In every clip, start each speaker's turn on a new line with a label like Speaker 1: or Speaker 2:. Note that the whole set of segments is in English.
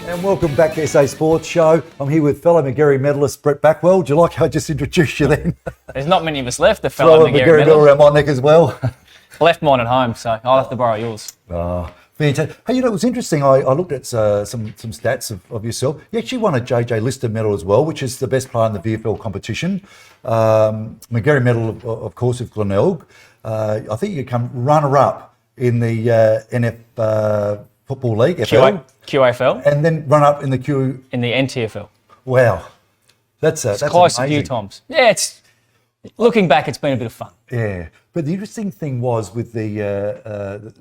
Speaker 1: And welcome back to SA Sports Show. I'm here with fellow McGarry medalist Brett Blackwell. Do you like how I just introduced you then?
Speaker 2: There's not many of us left, the fellow McGarry
Speaker 1: medal around my neck as well.
Speaker 2: Left mine at home, so I'll have to borrow yours.
Speaker 1: Fantastic. Hey, it was interesting. I looked at some stats of yourself. You actually won a JJ Lister medal as well, which is the best player in the VFL competition. McGarry medal, of course, with Glenelg. I think you come runner-up in the NF Football League, FL.
Speaker 2: QAFL.
Speaker 1: And then run-up in the
Speaker 2: In the NTFL.
Speaker 1: Wow. That's
Speaker 2: close
Speaker 1: amazing.
Speaker 2: a few times. Yeah, looking back, it's been a bit of fun.
Speaker 1: Yeah. But the interesting thing was with the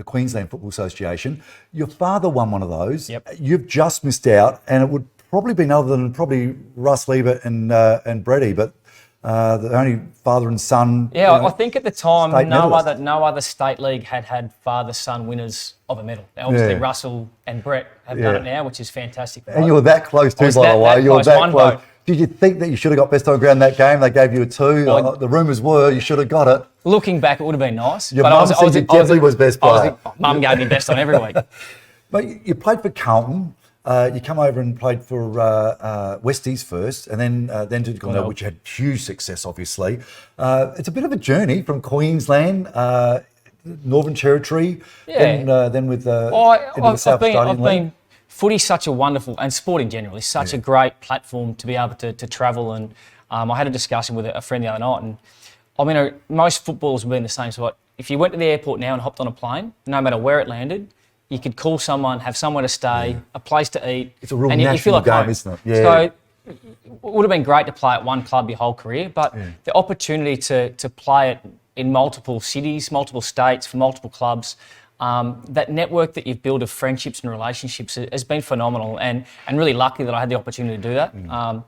Speaker 1: Queensland Football Association, your father won one of those.
Speaker 2: Yep.
Speaker 1: You've just missed out, and it would probably been other than probably Russ Liebert and Brady, but the only father and son.
Speaker 2: Yeah, I think at the time no
Speaker 1: medalist.
Speaker 2: other state league had father-son winners of a medal. Now, obviously, Russell and Brett have done it now, which is fantastic.
Speaker 1: And you were that close too, by the way. You were that close. Did you think that you should have got best on ground that game? They gave you a 2. The rumours were you should have got it.
Speaker 2: Looking back, it would have been nice.
Speaker 1: Your mum said you definitely was best player.
Speaker 2: Mum gave me best on every week.
Speaker 1: But you played for Carlton. You come over and played for Westies first, and then to Glenelg, which had huge success, obviously. It's a bit of a journey from Queensland, Northern Territory, then with into the South Australian League.
Speaker 2: Footy's such a wonderful, and sport in general, is such a great platform to be able to travel. And I had a discussion with a friend the other night, and I mean, most footballers have been the same. So if you went to the airport now and hopped on a plane, no matter where it landed, you could call someone, have somewhere to stay, a place to eat.
Speaker 1: It's a real
Speaker 2: and
Speaker 1: national
Speaker 2: you feel like
Speaker 1: game,
Speaker 2: home.
Speaker 1: isn't it? Yeah.
Speaker 2: So it would have been great to play at one club your whole career, but the opportunity to play it in multiple cities, multiple states, for multiple clubs, that network that you've built of friendships and relationships has been phenomenal, and really lucky that I had the opportunity to do that.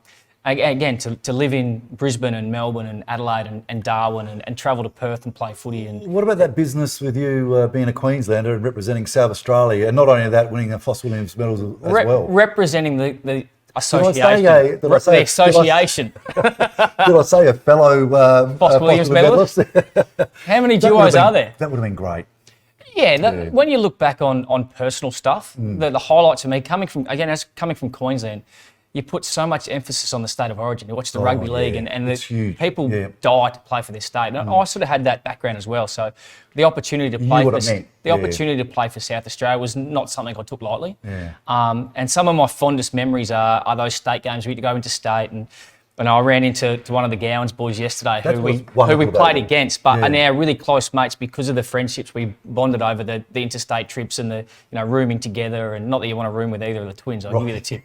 Speaker 2: Again, to live in Brisbane and Melbourne and Adelaide and Darwin and travel to Perth and play footy. And
Speaker 1: what about that business with you being a Queenslander and representing South Australia, and not only that, winning the Foss Williams medals as well?
Speaker 2: Representing the association.
Speaker 1: Did I say
Speaker 2: the association.
Speaker 1: Did I say a fellow
Speaker 2: Foss Williams medalist? How many duos are there?
Speaker 1: That would have been great.
Speaker 2: Yeah, when you look back on personal stuff, the highlights for me, coming from Queensland, you put so much emphasis on the state of origin. You watch the rugby league and the people die to play for their state. And I sort of had that background as well. So the opportunity to play opportunity to play for South Australia was not something I took lightly.
Speaker 1: Yeah.
Speaker 2: And some of my fondest memories are those state games. We had to go into state, and I ran into one of the Gowans boys yesterday who we played against, but are now really close mates because of the friendships we bonded over the interstate trips and the rooming together. And not that you want to room with either of the twins, I'll give you the tip.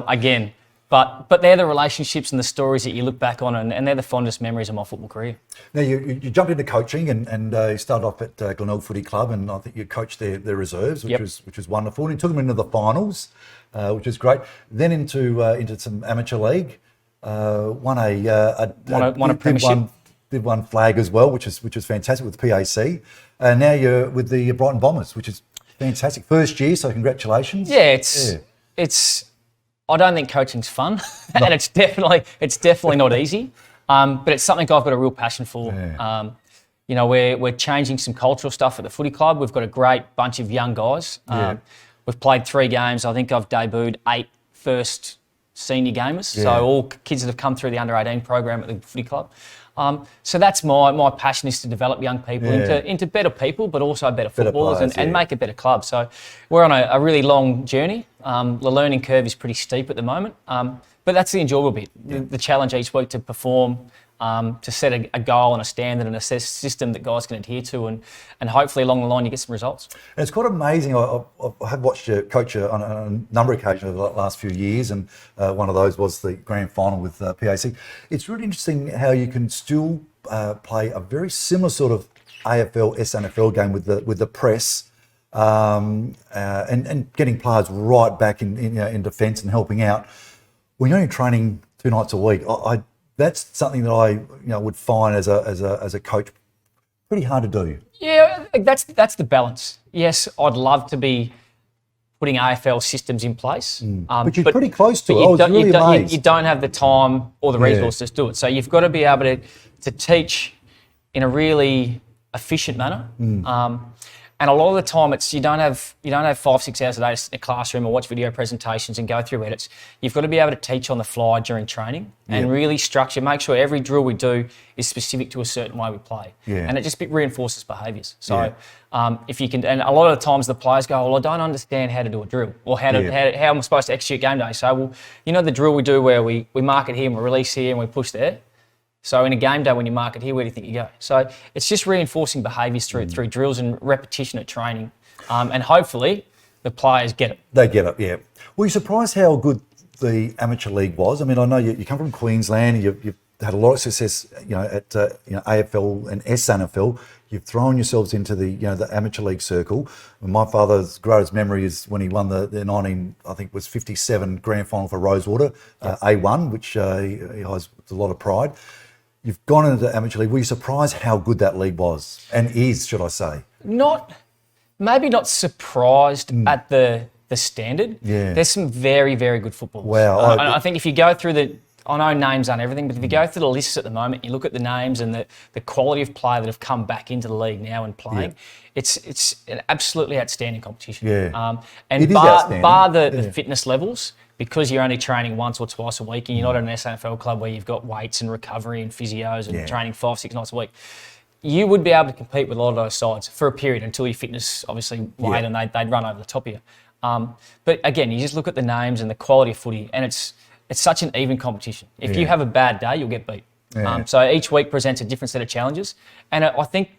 Speaker 2: Again, but they're the relationships and the stories that you look back on, and they're the fondest memories of my football career.
Speaker 1: Now you jumped into coaching and you started off at Glenelg Footy Club, and I think you coached their reserves, which was wonderful, and you took them into the finals, which was great. Then into some amateur league. Won a premiership. Did one flag as well, which is fantastic with PAC. And now you're with the Brighton Bombers, which is fantastic. First year, so congratulations.
Speaker 2: Yeah, it's. I don't think coaching's fun, and it's definitely not easy. But it's something I've got a real passion for. Yeah. We're changing some cultural stuff at the footy club. We've got a great bunch of young guys. We've played 3 games. I think I've debuted 8 first senior gamers, so all kids that have come through the under-18 program at the footy club. So that's my passion, is to develop young people into better people, but also better footballers players, and make a better club. So we're on a really long journey. The learning curve is pretty steep at the moment, but that's the enjoyable bit. The challenge each week to perform, to set a goal and a standard and a system that guys can adhere to, and hopefully along the line you get some results. And
Speaker 1: it's quite amazing. I have watched you coach on a number of occasions over the last few years, and one of those was the grand final with PAC. It's really interesting how you can still play a very similar sort of AFL, SNFL game with the press, and getting players right back in defence and helping out. When you're only training 2 nights a week, that's something that I would find as a coach pretty hard to do.
Speaker 2: Yeah, that's the balance. Yes, I'd love to be putting AFL systems in place.
Speaker 1: But you're pretty close to it. I was really amazed.
Speaker 2: You don't have the time or the resources to do it. So you've got to be able to teach in a really efficient manner. And a lot of the time, it's you don't have 5-6 hours a day to sit in a classroom or watch video presentations and go through edits. You've got to be able to teach on the fly during training and really structure, make sure every drill we do is specific to a certain way we play.
Speaker 1: Yeah.
Speaker 2: And it just reinforces behaviours. So if you can, and a lot of the times the players go, well, I don't understand how to do a drill or how am I supposed to execute game day. So, well, you know the drill we do where we mark it here and we release here and we push there? So in a game day, when you mark it here, where do you think you go? So it's just reinforcing behaviours through drills and repetition at training. And hopefully the players get it.
Speaker 1: They get it, yeah. Were you surprised how good the amateur league was? I mean, I know you come from Queensland, you've had a lot of success, at AFL and SANFL. You've thrown yourselves into the amateur league circle. My father's greatest memory is when he won the 57 grand final for Rosewater, A1, which he has a lot of pride. You've gone into the amateur league. Were you surprised how good that league was and is, should I say?
Speaker 2: Maybe not surprised at the standard.
Speaker 1: Yeah.
Speaker 2: There's some very, very good footballers.
Speaker 1: Wow.
Speaker 2: I think if you go through I know names aren't everything, but if you go through the lists at the moment, you look at the names and the quality of player that have come back into the league now and playing, it's an absolutely outstanding competition.
Speaker 1: Yeah.
Speaker 2: And
Speaker 1: it is
Speaker 2: bar the fitness levels, because you're only training once or twice a week and you're not at an SANFL club where you've got weights and recovery and physios and training 5-6 nights a week, you would be able to compete with a lot of those sides for a period until your fitness obviously weighed and they'd run over the top of you. But again, you just look at the names and the quality of footy, and it's such an even competition. If you have a bad day, you'll get beat.
Speaker 1: Yeah.
Speaker 2: So each week presents a different set of challenges. And I think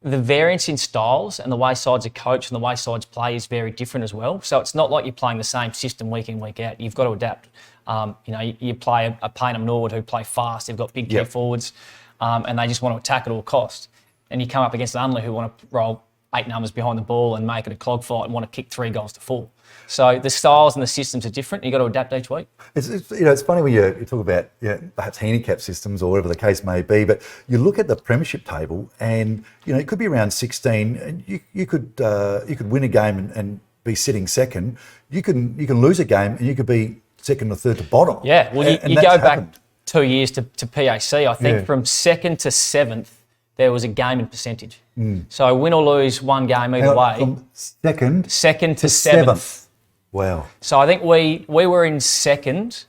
Speaker 2: the variance in styles and the way sides are coached and the way sides play is very different as well. So it's not like you're playing the same system week in, week out. You've got to adapt. You play a Payneham Norwood who play fast. They've got big key forwards and they just want to attack at all costs. And you come up against an Unley who want to roll 8 numbers behind the ball and make it a clog fight and want to kick 3 goals to 4. So the styles and the systems are different. You've got to adapt each week.
Speaker 1: It's funny when you talk about perhaps handicap systems or whatever the case may be, but you look at the premiership table and it could be around 16. And you could win a game and be sitting second. You can lose a game and you could be second or third to bottom.
Speaker 2: Yeah, well, you go back 2 years to PAC. I think from second to 7th, there was a game in percentage. So win or lose one game either way.
Speaker 1: From second
Speaker 2: to 7th.
Speaker 1: Wow.
Speaker 2: So I think we were in second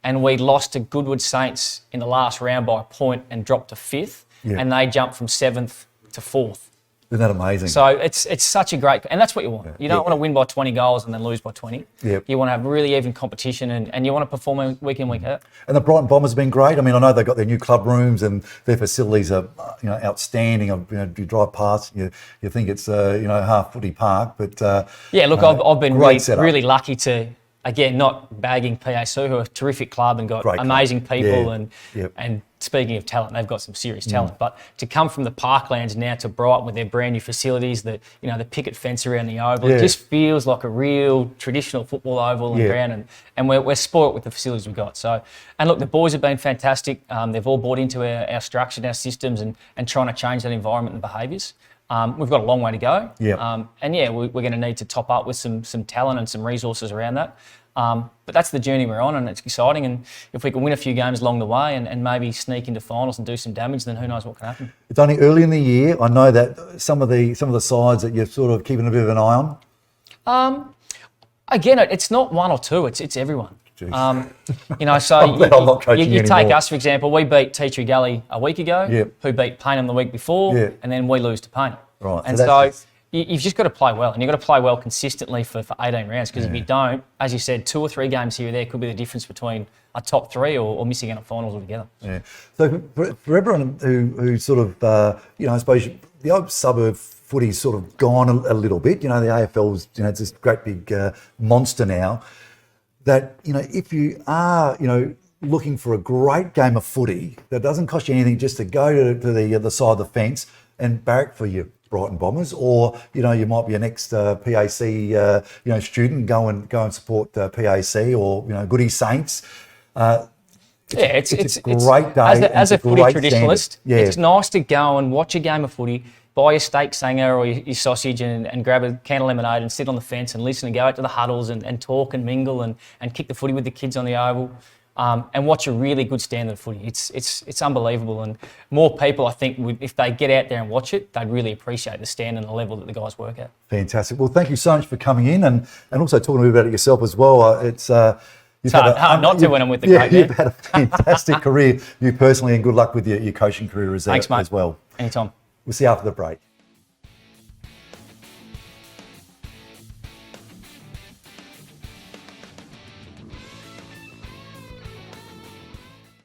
Speaker 2: and we lost to Goodwood Saints in the last round by a point and dropped to 5th. Yeah. And they jumped from 7th to 4th.
Speaker 1: Isn't that amazing?
Speaker 2: So it's such a great, and that's what you want. You don't want to win by 20 goals and then lose by 20.
Speaker 1: Yep.
Speaker 2: You want to have really even competition and you want to perform week in, week out.
Speaker 1: And the Brighton Bombers have been great. I mean, I know they've got their new club rooms and their facilities are outstanding. You drive past, you think it's half footy park, but
Speaker 2: look, I've been really lucky to. Again, not bagging PAC, who are a terrific club and got amazing people and speaking of talent, they've got some serious talent. But to come from the Parklands now to Brighton with their brand new facilities, the picket fence around the oval, it just feels like a real traditional football oval and ground, and we're spoilt with the facilities we've got. So, and look, the boys have been fantastic. They've all bought into our structure and our systems and trying to change that environment and behaviours. We've got a long way to go. We're going to need to top up with some talent and some resources around that. But that's the journey we're on, and it's exciting. And if we can win a few games along the way and maybe sneak into finals and do some damage, then who knows what can happen.
Speaker 1: It's only early in the year. I know that some of the sides that you're sort of keeping a bit of an eye on.
Speaker 2: Again, it's not one or two. It's everyone. So
Speaker 1: I'm not coaching
Speaker 2: you take
Speaker 1: anymore.
Speaker 2: us, for example. We beat Tea Tree Gully a week ago, who beat Payneham the week before, and then we lose to Payneham.
Speaker 1: Right.
Speaker 2: And so you've just got to play well, and you've got to play well consistently for 18 rounds, because if you don't, as you said, 2 or 3 games here or there could be the difference between a top 3 or missing out on finals altogether.
Speaker 1: Yeah. So for everyone who sort of, I suppose the old suburb footy's sort of gone a little bit. The AFL's, it's this great big monster now. That, if you are, looking for a great game of footy that doesn't cost you anything just to go to the other side of the fence and barrack for your Brighton Bombers, or you might be an ex-PAC student, go and support PAC or Goody Saints. It's a great day.
Speaker 2: As a footy traditionalist,
Speaker 1: standard.
Speaker 2: It's nice to go and watch a game of footy, buy your steak sanger or your sausage and grab a can of lemonade and sit on the fence and listen and go out to the huddles and talk and mingle and kick the footy with the kids on the oval. and watch a really good standard of footy. It's unbelievable, and more people, I think, if they get out there and watch it, they'd really appreciate the standard and the level that the guys work at.
Speaker 1: Fantastic. Well, thank you so much for coming in and also talking a bit about it yourself as well. It's
Speaker 2: hard not to when I'm with the great man.
Speaker 1: You've had a fantastic career, you personally, and good luck with your coaching career
Speaker 2: Thanks, mate.
Speaker 1: as well.
Speaker 2: Anytime.
Speaker 1: We'll see you after the break.